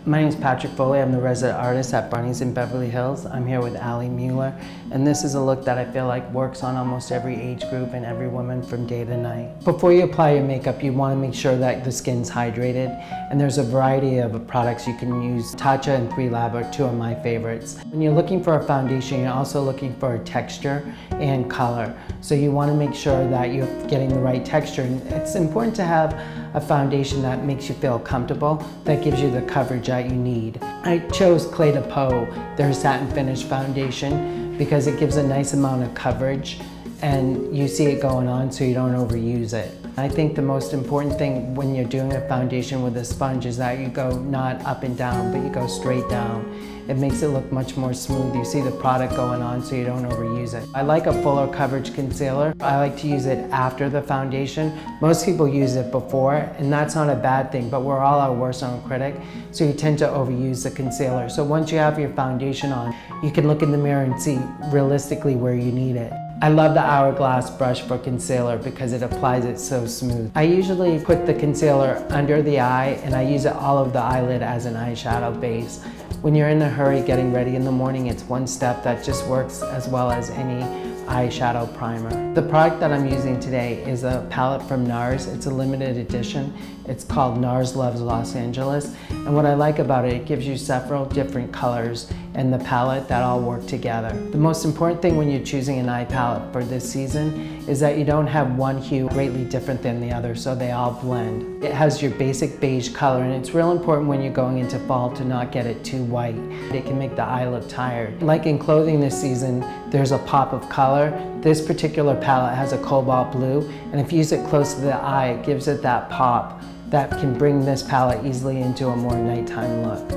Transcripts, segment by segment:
My name is Patrick Foley. I'm the resident artist at Barneys in Beverly Hills. I'm here with Alison Mueller, and this is a look that I feel like works on almost every age group and every woman from day to night. Before you apply your makeup, you want to make sure that the skin's hydrated, and there's a variety of products you can use. Tatcha and 3Lab are two of my favorites. When you're looking for a foundation, you're also looking for a texture and color. So you want to make sure that you're getting the right texture. And it's important to have a foundation that makes you feel comfortable, that gives you the coverage that you need. I chose Clé de Peau, their satin finish foundation, because it gives a nice amount of coverage and you see it going on so you don't overuse it. I think the most important thing when you're doing a foundation with a sponge is that you go not up and down, but you go straight down. It makes it look much more smooth. You see the product going on so you don't overuse it. I like a fuller coverage concealer. I like to use it after the foundation. Most people use it before, and that's not a bad thing, but we're all our worst own critic, so you tend to overuse the concealer. So once you have your foundation on, you can look in the mirror and see realistically where you need it. I love the Hourglass brush for concealer because it applies it so smooth. I usually put the concealer under the eye and I use it all over the eyelid as an eyeshadow base. When you're in a hurry getting ready in the morning, it's one step that just works as well as any eyeshadow primer. The product that I'm using today is a palette from Nars. It's a limited edition. It's called Nars Loves Los Angeles. And what I like about it, it gives you several different colors in the palette that all work together. The most important thing when you're choosing an eye palette for this season is that you don't have one hue greatly different than the other, so they all blend. It has your basic beige color, and it's real important when you're going into fall to not get it too white. It can make the eye look tired. Like in clothing this season, there's a pop of color. This particular palette has a cobalt blue, and if you use it close to the eye, it gives it that pop that can bring this palette easily into a more nighttime look.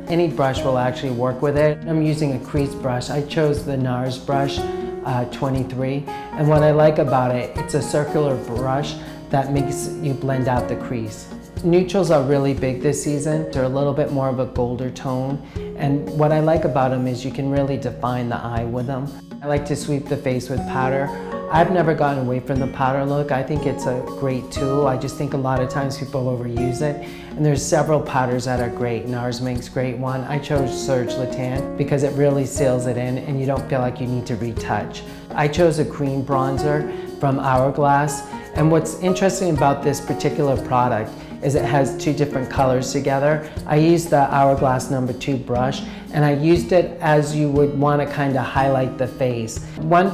Any brush will actually work with it. I'm using a crease brush. I chose the Nars brush 23, and what I like about it, it's a circular brush that makes you blend out the crease. Neutrals are really big this season. They're a little bit more of a golder tone, and what I like about them is you can really define the eye with them. I like to sweep the face with powder. I've never gotten away from the powder look. I think it's a great tool. I just think a lot of times people overuse it. And there's several powders that are great. Nars makes great one. I chose Serge Luttan because it really seals it in and you don't feel like you need to retouch. I chose a cream bronzer from Hourglass. And what's interesting about this particular product is it has two different colors together. I used the Hourglass number 2 brush, and I used it as you would want to kind of highlight the face. One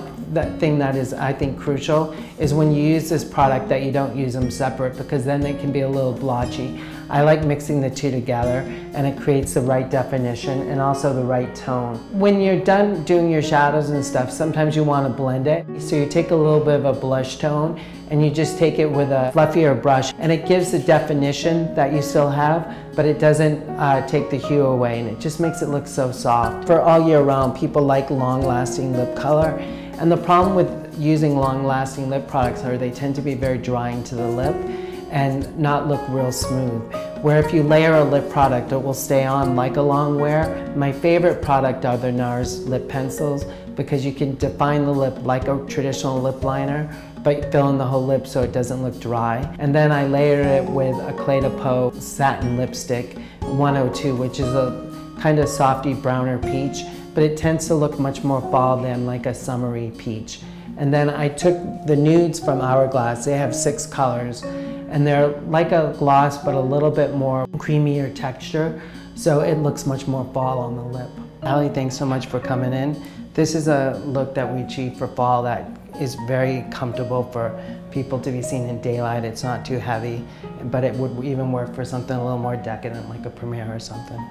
thing that is, I think, crucial is when you use this product that you don't use them separate, because then they can be a little blotchy. I like mixing the two together, and it creates the right definition and also the right tone. When you're done doing your shadows and stuff, sometimes you want to blend it. So you take a little bit of a blush tone and you just take it with a fluffier brush, and it gives the definition that you still have, but it doesn't take the hue away, and it just makes it look so soft. For all year round, people like long-lasting lip color, and the problem with using long-lasting lip products are they tend to be very drying to the lip and not look real smooth. Where if you layer a lip product, it will stay on like a long wear. My favorite product are the Nars Lip Pencils because you can define the lip like a traditional lip liner, but fill in the whole lip so it doesn't look dry. And then I layered it with a Clé de Peau satin lipstick 102, which is a kind of softy browner peach, but it tends to look much more fall than like a summery peach. And then I took the nudes from Hourglass. They have 6 colors, and they're like a gloss, but a little bit more creamier texture, so it looks much more fall on the lip. Allie, thanks so much for coming in. This is a look that we achieved for fall that is very comfortable for people to be seen in daylight. It's not too heavy, but it would even work for something a little more decadent like a premiere or something.